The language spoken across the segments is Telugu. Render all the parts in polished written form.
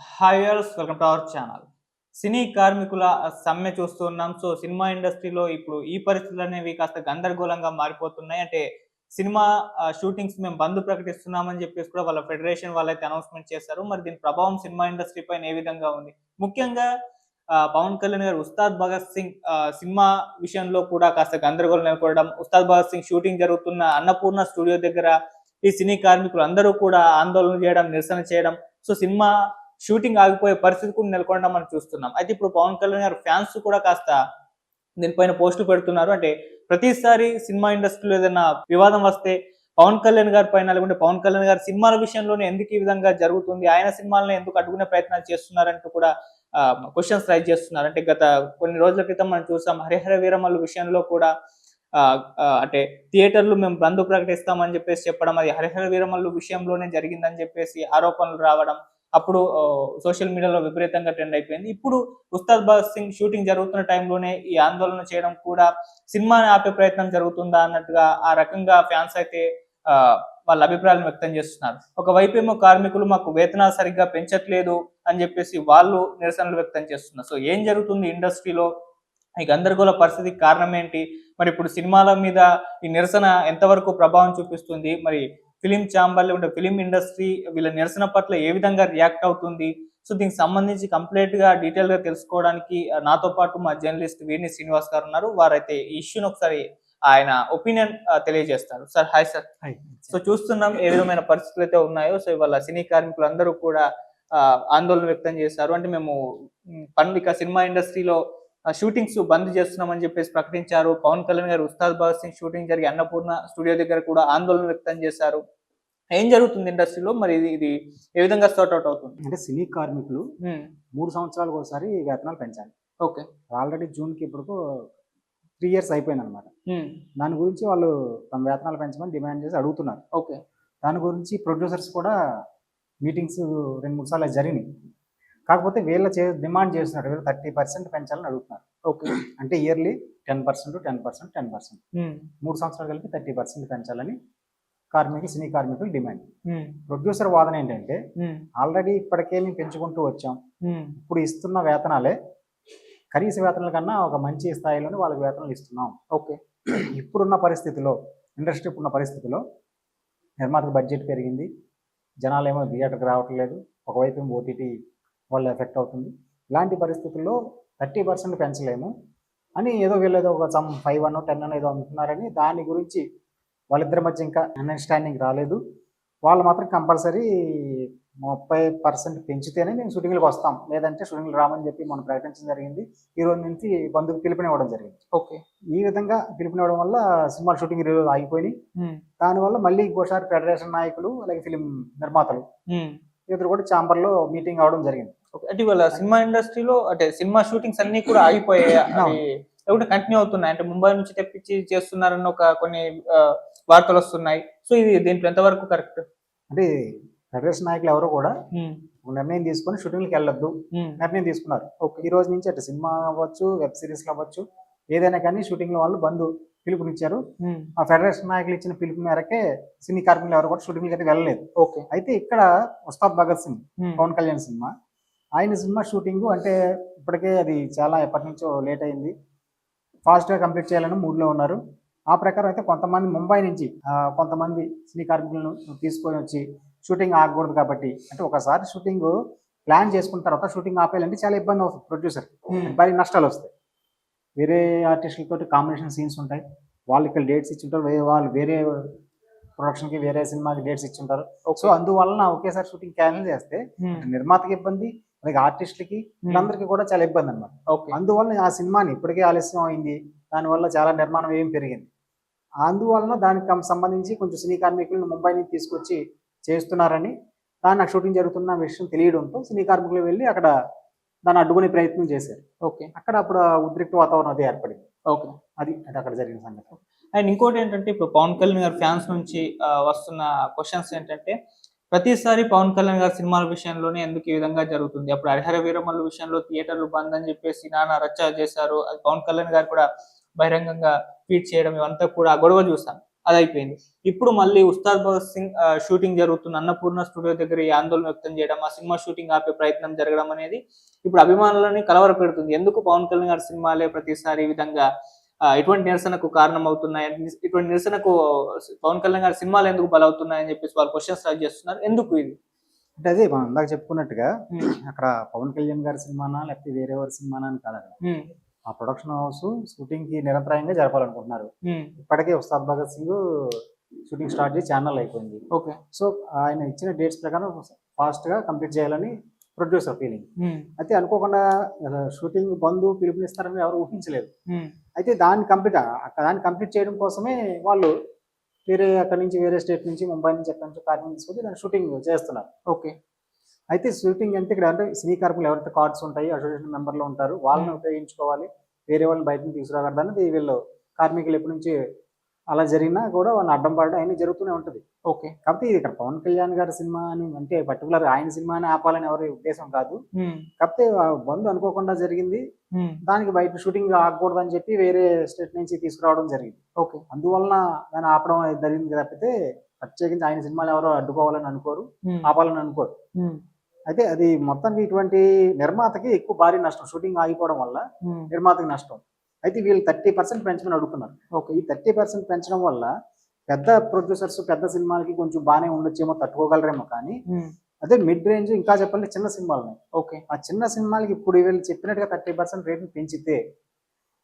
Hi viewers, welcome to our channel. Cine కార్మికుల సమ్మె చూస్తూ ఉన్నాం. సో, సినిమా ఇండస్ట్రీలో ఇప్పుడు ఈ పరిస్థితులనేవి కాస్త గందరగోళంగా మారిపోతున్నాయి. అంటే సినిమా షూటింగ్స్ మేము బంద్ ప్రకటిస్తున్నామని చెప్పేసి కూడా వాళ్ళ ఫెడరేషన్ వాళ్ళైతే అనౌన్స్‌మెంట్ చేశారు. మరి దీని ప్రభావం సినిమా ఇండస్ట్రీ పైన ఏ విధంగా ఉంది? ముఖ్యంగా పవన్ కళ్యాణ్ గారు 'ఉస్తాద్ భగత్ సింగ్' సినిమా విషయంలో కూడా కాస్త గందరగోళం నెలకొనడం, 'ఉస్తాద్ భగత్ సింగ్' షూటింగ్ జరుగుతున్న అన్నపూర్ణ స్టూడియో దగ్గర ఈ సినీ కార్మికులు అందరూ కూడా ఆందోళన చేయడం, నిరసన చేయడం. సో, సినిమా షూటింగ్ ఆగిపోయే పరిస్థితి కూడా నెలకొనడం మనం చూస్తున్నాం. అయితే ఇప్పుడు పవన్ కళ్యాణ్ గారి ఫ్యాన్స్ కూడా కాస్త దీనిపైన పోస్టులు పెడుతున్నారు. అంటే ప్రతిసారి సినిమా ఇండస్ట్రీలో ఏదైనా వివాదం వస్తే పవన్ కళ్యాణ్ గారి పైన, లేకుంటే పవన్ కళ్యాణ్ గారి సినిమాల విషయంలోనే ఎందుకు ఈ విధంగా జరుగుతుంది, ఆయన సినిమాలను ఎందుకు అడ్డుకునే ప్రయత్నాలు చేస్తున్నారంటూ కూడా క్వశ్చన్స్ రైజ్ చేస్తున్నారు. అంటే గత కొన్ని రోజుల క్రితం మనం చూసాం, హరిహర వీరమల్లు విషయంలో కూడా అంటే థియేటర్లు మేము బంద్ ప్రకటిస్తామని చెప్పేసి చెప్పడం, అది హరిహర వీరమల్లు విషయంలోనే జరిగిందని చెప్పేసి ఆరోపణలు రావడం, అప్పుడు సోషల్ మీడియాలో విపరీతంగా ట్రెండ్ అయిపోయింది. ఇప్పుడు 'ఉస్తాద్ భగత్ సింగ్' షూటింగ్ జరుగుతున్న టైంలోనే ఈ ఆందోళన చేయడం కూడా సినిమాని ఆపే ప్రయత్నం జరుగుతుందా అన్నట్టుగా ఆ రకంగా ఫ్యాన్స్ అయితే వాళ్ళ అభిప్రాయాలను వ్యక్తం చేస్తున్నారు. ఒకవైపేమో కార్మికులు మాకు వేతనాలు సరిగ్గా పెంచట్లేదు అని చెప్పేసి వాళ్ళు నిరసనలు వ్యక్తం చేస్తున్నారు. సో, ఏం జరుగుతుంది ఇండస్ట్రీలో? ఈ గందరగోళ పరిస్థితికి కారణం ఏంటి? మరి ఇప్పుడు సినిమాల మీద ఈ నిరసన ఎంతవరకు ప్రభావం చూపిస్తుంది? మరి ఫిలిం ఛాంబర్ లేకుంటే ఫిలిం ఇండస్ట్రీ వీళ్ళ నిరసన పట్ల ఏ విధంగా రియాక్ట్ అవుతుంది? సో, దీనికి సంబంధించి కంప్లీట్‌గా డీటెయిల్‌గా తెలుసుకోవడానికి నాతో పాటు మా జర్నలిస్ట్ వీర్ని శ్రీనివాస్ గారు ఉన్నారు. వారైతే ఈ ఇష్యూని ఒకసారి ఆయన ఒపీనియన్ తెలియజేస్తారు. Sir, hi sir. Hi. So, చూస్తున్నాం ఏ విధమైన పరిస్థితులు అయితే ఉన్నాయో. సో, ఇవాళ సినీ కార్మికులందరూ కూడా ఆందోళన వ్యక్తం చేశారు. అంటే మేము ఇక సినిమా ఇండస్ట్రీలో షూటింగ్స్ బంద్ చేస్తున్నామని చెప్పేసి ప్రకటించారు. పవన్ కళ్యాణ్ గారు 'ఉస్తాద్ భగత్ సింగ్' షూటింగ్ జరిగే అన్నపూర్ణ స్టూడియో దగ్గర కూడా ఆందోళన వ్యక్తం చేశారు. ఏం జరుగుతుంది ఇండస్ట్రీలో? మరి ఇది ఏ విధంగా సార్ట్ అవుట్ అవుతుంది? అంటే సినీ కార్మికులు 3 సంవత్సరాలకు ఒకసారి వేతనాలు పెంచాలి. ఓకే. ఆల్రెడీ జూన్‌కి ఇప్పటికు 3 ఇయర్స్ అయిపోయిందనమాట. దాని గురించి వాళ్ళు తమ వేతనాలు పెంచమని డిమాండ్ చేసి అడుగుతున్నారు. ఓకే. దాని గురించి ప్రొడ్యూసర్స్ కూడా మీటింగ్స్ 2, 3 సార్లు జరిగినాయి. కాకపోతే వీళ్ళ డిమాండ్ చేస్తున్నారు. వీళ్ళు 30% పెంచాలని అడుగుతున్నారు. ఓకే. అంటే ఇయర్లీ 10%, 10%, 10%. 3 సంవత్సరాలు కలిపి 30% పెంచాలని సినీ కార్మికులు డిమాండ్. ప్రొడ్యూసర్ వాదన ఏంటంటే ఆల్రెడీ ఇప్పటికే మేము పెంచుకుంటూ వచ్చాం. ఇప్పుడు ఇస్తున్న వేతనాలే కనీస వేతనాల కన్నా ఒక మంచి స్థాయిలోనే వాళ్ళకి వేతనాలు ఇస్తున్నాం. ఓకే. ఇప్పుడున్న పరిస్థితిలో ఇండస్ట్రీ ఇప్పుడున్న పరిస్థితిలో నిర్మాతకు బడ్జెట్ పెరిగింది, జనాలు ఏమో థియేటర్కి రావట్లేదు, ఒకవైపు ఏమో ఓటీటీ వాళ్ళు ఎఫెక్ట్ అవుతుంది. ఇలాంటి పరిస్థితుల్లో 30% పెంచలేము అని వీళ్ళేదో ఒక 5 10 ఏదో అంటున్నారని దాని గురించి వాళ్ళిద్దరి మధ్య ఇంకా అండర్స్టాండింగ్ రాలేదు. వాళ్ళు మాత్రం కంపల్సరీ 30% పెంచితేనే మేము షూటింగ్‌లకు వస్తాం, లేదంటే షూటింగ్‌లకు రామని చెప్పి మనం ప్రకటించడం జరిగింది. ఈ రోజు నుంచి బంద్‌కు పిలుపునివ్వడం జరిగింది. ఓకే. ఈ విధంగా పిలుపునివ్వడం వల్ల సినిమా షూటింగ్ ఈరోజు ఆగిపోయినాయి. దానివల్ల మళ్ళీ ఇంకోసారి ఫెడరేషన్ నాయకులు అలాగే ఫిలిం నిర్మాతలు ఇద్దరు కూడా ఛాంబర్‌లో మీటింగ్ అవ్వడం జరిగింది. అంటే ఇవాళ సినిమా ఇండస్ట్రీలో అంటే సినిమా షూటింగ్స్ అన్ని కూడా ఆగిపోయాయి, లేకుంటే కంటిన్యూ అవుతున్నాయి? అంటే ముంబై నుంచి తెప్పించి చేస్తున్నారన్న కొన్ని వార్తలు వస్తున్నాయి. సో, ఇది దీంట్లో ఎంతవరకు కరెక్ట్? అంటే ఫెడరేషన్ నాయకులు ఎవరు కూడా నిర్ణయం తీసుకొని షూటింగ్‌లకు వెళ్ళొద్దు నిర్ణయం తీసుకున్నారు. ఈ రోజు నుంచి అంటే సినిమా అవ్వచ్చు, వెబ్ సిరీస్లు అవ్వచ్చు, ఏదైనా కానీ షూటింగ్‌ల వాళ్ళు బంద్ పిలుపునిచ్చారు. ఆ ఫెడరేషన్ నాయకులు ఇచ్చిన పిలుపు మేరకే సినీ కార్మికులు ఎవరు కూడా షూటింగ్‌లకి అయితే వెళ్ళలేదు. ఓకే. అయితే ఇక్కడ 'ఉస్తాద్ భగత్ సింగ్' పవన్ కళ్యాణ్ సినిమా, ఆయన సినిమా షూటింగ్ అంటే ఇప్పటికే అది చాలా ఎప్పటి నుంచో లేట్ అయింది. ఫాస్ట్‌గా కంప్లీట్ చేయాలని మూడ్‌లో ఉన్నారు. ఆ ప్రకారం అయితే కొంతమంది ముంబై నుంచి కొంతమంది సినీ కార్మికులను తీసుకొని వచ్చి షూటింగ్ ఆగకూడదు కాబట్టి, అంటే ఒకసారి షూటింగ్ ప్లాన్ చేసుకున్న తర్వాత షూటింగ్ ఆపేయాలంటే చాలా ఇబ్బంది అవుతుంది ప్రొడ్యూసర్కి, భారీ నష్టాలు వస్తాయి. వేరే ఆర్టిస్టులతో కాంబినేషన్ సీన్స్ ఉంటాయి, వాళ్ళు ఇక్కడ డేట్స్ ఇచ్చింటారు, వాళ్ళు వేరే ప్రొడక్షన్కి వేరే సినిమాకి డేట్స్ ఇచ్చింటారు. సో, అందువలన ఒకేసారి షూటింగ్ క్యాన్సిల్ చేస్తే నిర్మాతకి ఇబ్బంది, అలాగే ఆర్టిస్టులకి వీళ్ళందరికీ కూడా చాలా ఇబ్బంది అనమాట. అందువలన ఆ సినిమాని ఇప్పటికే ఆలస్యం అయింది, దానివల్ల చాలా నిర్మాణం వ్యయం పెరిగింది. అందువలన దానికి సంబంధించి కొంచెం సినీ కార్మికులను ముంబై నుంచి తీసుకొచ్చి చేస్తున్నారని, దాన్ని షూటింగ్ జరుగుతున్న విషయం తెలియడంతో సినీ కార్మికులు వెళ్ళి అక్కడ దాన్ని అడ్డుకునే ప్రయత్నం చేశారు. ఓకే. అక్కడ అప్పుడు ఉద్రిక్త వాతావరణం అది ఏర్పడింది. ఓకే. అది అక్కడ జరిగిన సంగతి. అండ్ ఇంకోటి ఏంటంటే, ఇప్పుడు పవన్ కళ్యాణ్ గారి ఫ్యాన్స్ నుంచి వస్తున్న క్వశ్చన్స్ ఏంటంటే, ప్రతిసారి పవన్ కళ్యాణ్ గారి సినిమాల విషయంలోనే ఎందుకు ఈ విధంగా జరుగుతుంది? అప్పుడు హరిహర వీరమల్లు విషయంలో థియేటర్లు బంద్ అని చెప్పేసి నానా రచ్చ చేశారు. అది పవన్ కళ్యాణ్ గారు కూడా బహిరంగంగా ట్వీట్ చేయడం, ఇవంతా కూడా గొడవ చూసాం. అది అయిపోయింది. ఇప్పుడు మళ్ళీ ఉస్తాద్ భగత్ సింగ్ షూటింగ్ జరుగుతున్న అన్నపూర్ణ స్టూడియో దగ్గర ఈ ఆందోళన వ్యక్తం చేయడం, ఆ సినిమా షూటింగ్ ఆపే ప్రయత్నం జరగడం అనేది ఇప్పుడు అభిమానులని కలవరపెడుతుంది. ఎందుకు పవన్ కళ్యాణ్ గారి సినిమాలే ప్రతిసారి ఈ విధంగా ఇటువంటి నిరసనకు కారణం అవుతున్నాయి, ఇటువంటి నిరసనకు పవన్ కళ్యాణ్ గారి సినిమాలు ఎందుకు బలవుతున్నాయని చెప్పేసి వాళ్ళు క్వశ్చన్స్ రైజ్ చేస్తున్నారు. ఎందుకు ఇది? అంటే అదే మనం ఇందాక చెప్పుకున్నట్టుగా హ్మ్. అక్కడ పవన్ కళ్యాణ్ గారి సినిమానా లేకపోతే వేరే ఎవరి సినిమానా అని కాదు అక్కడ. హ్మ్. ఆ ప్రొడక్షన్ హౌస్ షూటింగ్ కి నిరంతరాయంగా జరపాలనుకుంటున్నారు. హ్మ్. ఇప్పటికే ఉస్తాద్ భగత్ సింగ్ షూటింగ్ స్టార్ట్ చేసి ఛానల్ అయిపోయింది. ఓకే. సో ఆయన ఇచ్చిన డేట్స్ ప్రకారం ఫాస్ట్ గా కంప్లీట్ చేయాలని ప్రొడ్యూసర్ ఫీలింగ్. హ్మ్. అయితే అనుకోకుండా షూటింగ్ బంద్ పిలుపునిస్తారని ఎవరు ఊహించలేదు. హ్మ్. అయితే దాన్ని కంప్లీట్ చేయడం కోసమే వాళ్ళు వేరే అక్కడి నుంచి వేరే స్టేట్ నుంచి ముంబై నుంచి ఎక్కడి నుంచి కార్మికులు తీసుకొచ్చి దాన్ని షూటింగ్ చేస్తున్నారు. ఓకే. అయితే షూటింగ్ అంటే ఇక్కడ అంటే సినీ కార్మికులు ఎవరైతే కార్డ్స్ ఉంటాయి అసోసియేషన్ మెంబర్లు ఉంటారు వాళ్ళని ఉపయోగించుకోవాలి, వేరే వాళ్ళని బయట నుంచి తీసుకురాకూడదు అనేది వీళ్ళు కార్మికులు ఎప్పటి నుంచి అలా జరిగినా కూడా వాళ్ళని అడ్డం పడడం అన్ని జరుగుతూనే ఉంటుంది. ఓకే. కాకపోతే ఇది ఇక్కడ పవన్ కళ్యాణ్ గారి సినిమా అని అంటే పర్టికులర్ ఆయన సినిమాని ఆపాలని ఎవరి ఉద్దేశం కాదు. హ్మ్. కాకపోతే బంద్ అనుకోకుండా జరిగింది, హ్మ్. దానికి బయట షూటింగ్ ఆగకూడదని చెప్పి వేరే స్టేట్ నుంచి తీసుకురావడం జరిగింది. ఓకే. అందువలన దాన్ని ఆపడం జరిగింది తప్పితే ప్రత్యేకించి ఆయన సినిమాలు ఎవరో అడ్డుకోవాలని అనుకోరు, హ్మ్. ఆపాలని అనుకోరు. హ్మ్. అయితే అది మొత్తానికి ఇటువంటి నిర్మాతకి ఎక్కువ భారీ నష్టం, షూటింగ్ ఆగిపోవడం వల్ల హ్మ్. నిర్మాతకి నష్టం. అయితే వీళ్ళు 30% పెంచమని అడుగుతున్నారు. ఓకే. ఈ 30% పెంచడం వల్ల పెద్ద ప్రొడ్యూసర్స్ పెద్ద సినిమాలకి కొంచెం బాగానే ఉండొచ్చేమో, తట్టుకోగలరేమో. కానీ హ్మ్. అదే మిడ్ రేంజ్ ఇంకా చెప్పాలంటే చిన్న సినిమాలు ఉన్నాయి. ఓకే. ఆ చిన్న సినిమాలకి ఇప్పుడు వీళ్ళు చెప్పినట్టుగా 30% రేట్ని పెంచితే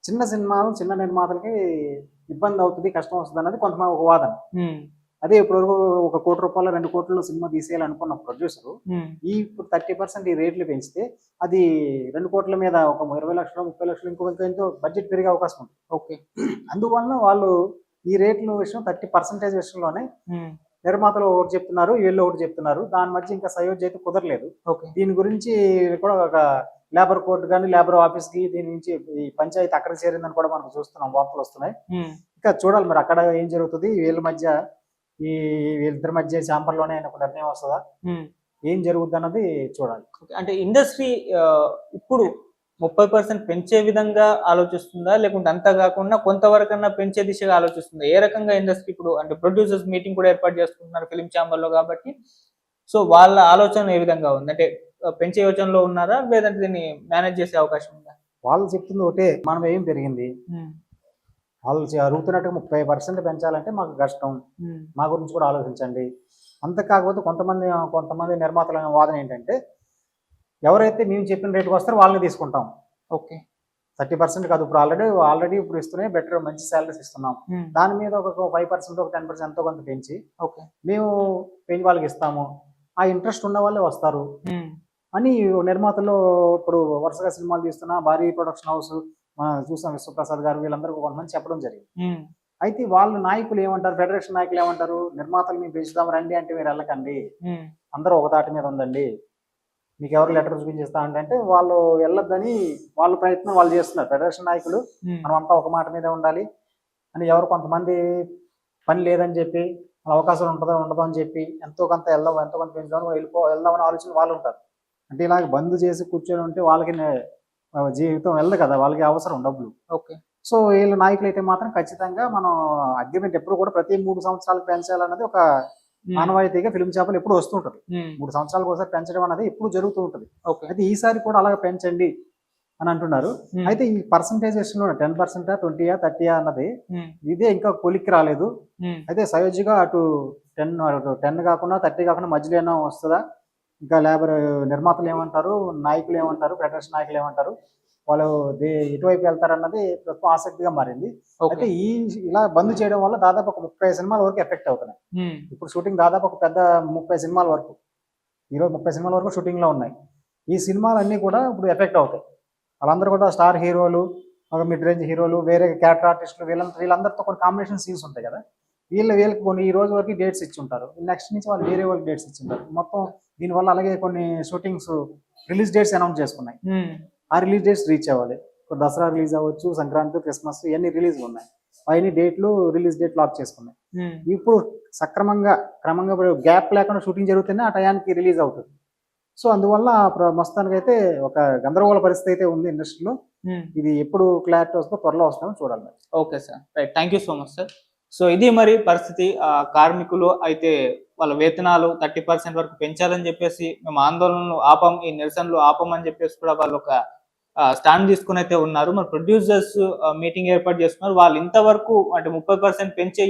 చిన్న సినిమాలు చిన్న నిర్మాతలకి ఇబ్బంది అవుతుంది, కష్టం వస్తుంది అన్నది కొంతమంది ఒక వాదన. హ్మ్. అదే ఇప్పుడు ఒక కోటి రూపాయలు 2 కోట్ల సినిమా తీసేయాలనుకున్న ప్రొడ్యూసరు హ్మ్. ఈ ఇప్పుడు 30% ఈ రేట్లు పెంచితే అది 2 కోట్ల మీద ఒక 20 లక్షలు 30 లక్షలు ఇంకో బడ్జెట్ పెరిగే అవకాశం ఉంది. ఓకే. అందువలన వాళ్ళు ఈ రేట్ల విషయం 30% విషయంలోనే హ్మ్. నిర్మాతలు ఒకటి చెప్తున్నారు, వీళ్ళు ఒకటి చెప్తున్నారు. దాని మధ్య ఇంకా సయోధ్య అయితే కుదరలేదు. ఓకే. దీని గురించి కూడా ఒక లేబర్ కోర్టు కానీ లేబర్ ఆఫీస్కి దీని నుంచి ఈ పంచాయతీ అక్కడికి చేరిందని కూడా మనం చూస్తున్నాం, వార్తలు వస్తున్నాయి. హ్మ్. ఇంకా చూడాలి మరి అక్కడ ఏం జరుగుతుంది, వీళ్ళ మధ్య ఈ వీళ్ళిద్దరి మధ్య చాంబర్లోనే ఒక నిర్ణయం వస్తుందా, హ్మ్. ఏం జరుగుద్ది అన్నది చూడాలి. ఓకే. అంటే ఇండస్ట్రీ ఇప్పుడు 30% పెంచే విధంగా ఆలోచిస్తుందా? లేకుంటే అంతా గాకుండా కొంతవరకన్నా పెంచే దిశగా ఆలోచిస్తుందా? ఏ రకంగా ఇండస్ట్రీ ఇప్పుడు అంటే ప్రొడ్యూసర్స్ మీటింగ్ కూడా ఏర్పాటు చేసుకుంటున్నారు ఫిల్మ్ ఛాంబర్‌లో గాబట్టి. సో, వాళ్ళ ఆలోచన ఏ విధంగా ఉంది? అంటే పెంచే యోచనలో ఉన్నారా? లేదంటే దీన్ని మేనేజ్ చేసే అవకాశం ఉందా? వాళ్ళు చెప్తుంది ఒకటే, మనం ఏం పెరిగింది, హ్మ్. వాళ్ళు అడుగుతున్నట్టుగా 30% పెంచాలంటే మాకు కష్టం, హ్మ్. మా గురించి కూడా ఆలోచించండి. అంత కాకపోతే కొంతమంది నిర్మాతల వాదన ఏంటంటే, ఎవరైతే మేము చెప్పిన రేటుకి వస్తారో వాళ్ళని తీసుకుంటాం. ఓకే. 30% కాదు, ఇప్పుడు ఆల్రెడీ ఇప్పుడు ఇస్తున్నాయి బెటర్ మంచి సాలరీస్ ఇస్తున్నాం. హ్మ్. దాని మీద ఒక 5% ఒక 10% ఎంతో కొంత పెంచి ఓకే. మేము వాళ్ళకి ఇస్తాము, ఆ ఇంట్రెస్ట్ ఉన్న వాళ్ళే వస్తారు హ్మ్. అని నిర్మాతలు ఇప్పుడు వరుసగా సినిమాలు తీస్తున్న భారీ ప్రొడక్షన్ హౌస్ చూసాం, విశ్వప్రసాద్ గారు వీళ్ళందరూ కొంతమంది చెప్పడం జరిగింది. హ్మ్. అయితే వాళ్ళు నాయకులు ఏమంటారు, ఫెడరేషన్ నాయకులు ఏమంటారు, నిర్మాతలు మేము పెంచుదాం రండి అంటే మీరు వెళ్ళకండి, హ్మ్. అందరూ ఒక తాటి మీద ఉండండి, మీకు ఎవరు లెటర్ చూపించేస్తా అంటే వాళ్ళు వెళ్ళొద్దని వాళ్ళ ప్రయత్నం వాళ్ళు చేస్తున్నారు. ఫెడరేషన్ నాయకులు హ్మ్. మనం అంతా ఒక మాట మీదే ఉండాలి అని, ఎవరు కొంతమంది పని లేదని చెప్పి అవకాశం ఉండదో అని చెప్పి ఎంతో కొంత పెంచుదాం వెళ్దామని ఆలోచన వాళ్ళు ఉంటారు. అంటే ఇలాగ బంద్ చేసి కూర్చొని ఉంటే వాళ్ళకి జీవితం వెళ్ళదు కదా, వాళ్ళకి అవసరం డబ్బులు. ఓకే. సో వీళ్ళ నాయకులు అయితే మాత్రం ఖచ్చితంగా మనం అగ్రిమెంట్ ఎప్పుడు కూడా ప్రతి 3 సంవత్సరాలకు పెంచాలన్నది ఒక హ్మ్. ఆనవాయితీగా ఫిల్మ్ ఛాంబర్లు ఎప్పుడు వస్తుంటది. హ్మ్. 3 సంవత్సరాలకు ఒకసారి పెంచడం అనేది ఎప్పుడు జరుగుతూ ఉంటుంది. ఓకే. అయితే ఈసారి కూడా అలాగే పెంచండి అని అంటున్నారు. హ్మ్. అయితే ఈ పర్సంటేజ్ విషయంలో 10%, 20, 30 అన్నది హ్మ్. ఇదే ఇంకా కొలిక్కి రాలేదు. హ్మ్. అయితే సయోధ్యగా అటు 10 కాకుండా 30 కాకుండా మధ్యలో ఏమైనా వస్తుందా, ఇంకా లేబర్ నిర్మాతలు ఏమంటారు, నాయకులు ఏమంటారు, ఫెడరేషన్ నాయకులు ఏమంటారు, వాళ్ళు ఎటువైపు వెళ్తారన్నది ప్రస్తుతం ఆసక్తిగా మారింది. ఓకే. అయితే ఇలా బంద్ చేయడం వల్ల దాదాపు ఒక 30 సినిమాల వరకు ఎఫెక్ట్ అవుతున్నాయి. హ్మ్. ఇప్పుడు షూటింగ్ దాదాపు ఒక పెద్ద 30 సినిమాల వరకు, ఈరోజు 30 సినిమాల వరకు షూటింగ్లో ఉన్నాయి. ఈ సినిమాలన్నీ కూడా ఇప్పుడు ఎఫెక్ట్ అవుతాయి. వాళ్ళందరూ కూడా స్టార్ హీరోలు, ఒక మిడ్ రేంజ్ హీరోలు, వేరే క్యారెక్టర్ ఆర్టిస్టులు, వీళ్ళందరితో కొన్ని కాంబినేషన్ సీన్స్ ఉంటాయి కదా, వీళ్ళకి కొన్ని ఈ రోజు వరకు డేట్స్ ఇచ్చి ఉంటారు. నెక్స్ట్ నుంచి వాళ్ళు వేరే వాళ్ళకి డేట్స్ ఇచ్చి ఉంటారు. మొత్తం దీనివల్ల అలాగే కొన్ని షూటింగ్స్ రిలీజ్ డేట్స్ అనౌన్స్ చేసుకున్నాయి. హ్మ్. ఆ రిలీజ్ డేట్స్ రీచ్ అవ్వాలి. ఇప్పుడు దసరా రిలీజ్ అవ్వచ్చు, సంక్రాంతి, క్రిస్మస్ ఇవన్నీ రిలీజ్లు ఉన్నాయి. అవన్నీ రిలీజ్ డేట్ లాక్ చేసుకున్నాయి. హ్మ్. ఇప్పుడు క్రమంగా గ్యాప్ లేకుండా షూటింగ్ జరుగుతూనే ఆ టయానికి రిలీజ్ అవుతుంది. సో అందువల్ల మొత్తానికైతే ఒక గందరగోళ పరిస్థితి అయితే ఉంది ఇండస్ట్రీలో. హ్మ్. ఇది ఎప్పుడు క్లారిటీ వస్తుందో త్వరలో వస్తుందని చూడాలి. Okay sir. Right. Thank you so much sir. So ఇది మరి పరిస్థితి. కార్మికులు అయితే వాళ్ళ వేతనాలు 30% వరకు పెంచాలని చెప్పేసి మేము ఆందోళనలు ఆపం, ఈ నిరసనలు ఆపమని చెప్పేసి కూడా వాళ్ళు ఒక స్టాండ్ తీసుకొని అయితే ఉన్నారు. మరి ప్రొడ్యూసర్స్ మీటింగ్ ఏర్పాటు చేసుకున్నారు. వాళ్ళు ఇంతవరకు అంటే 30% పెంచే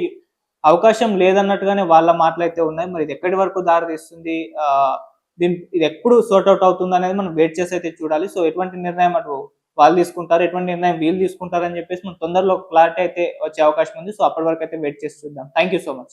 అవకాశం లేదన్నట్టుగానే వాళ్ళ మాటలైతే ఉన్నాయి. మరి ఇది ఎక్కడి వరకు దారి తీస్తుంది? ఇది ఎప్పుడు సార్ట్ అవుట్ అవుతుంది అనేది మనం వెయిట్ చేసి అయితే చూడాలి. సో ఎటువంటి నిర్ణయం అటు వాళ్ళు తీసుకుంటారు, ఎటువంటి నిర్ణయం వీళ్ళు తీసుకుంటారని చెప్పేసి మనం తొందరలో క్లారిటీ అయితే వచ్చే అవకాశం ఉంది. సో అప్పటి వరకు అయితే వెయిట్ చేసి చూద్దాం. Thank you so much.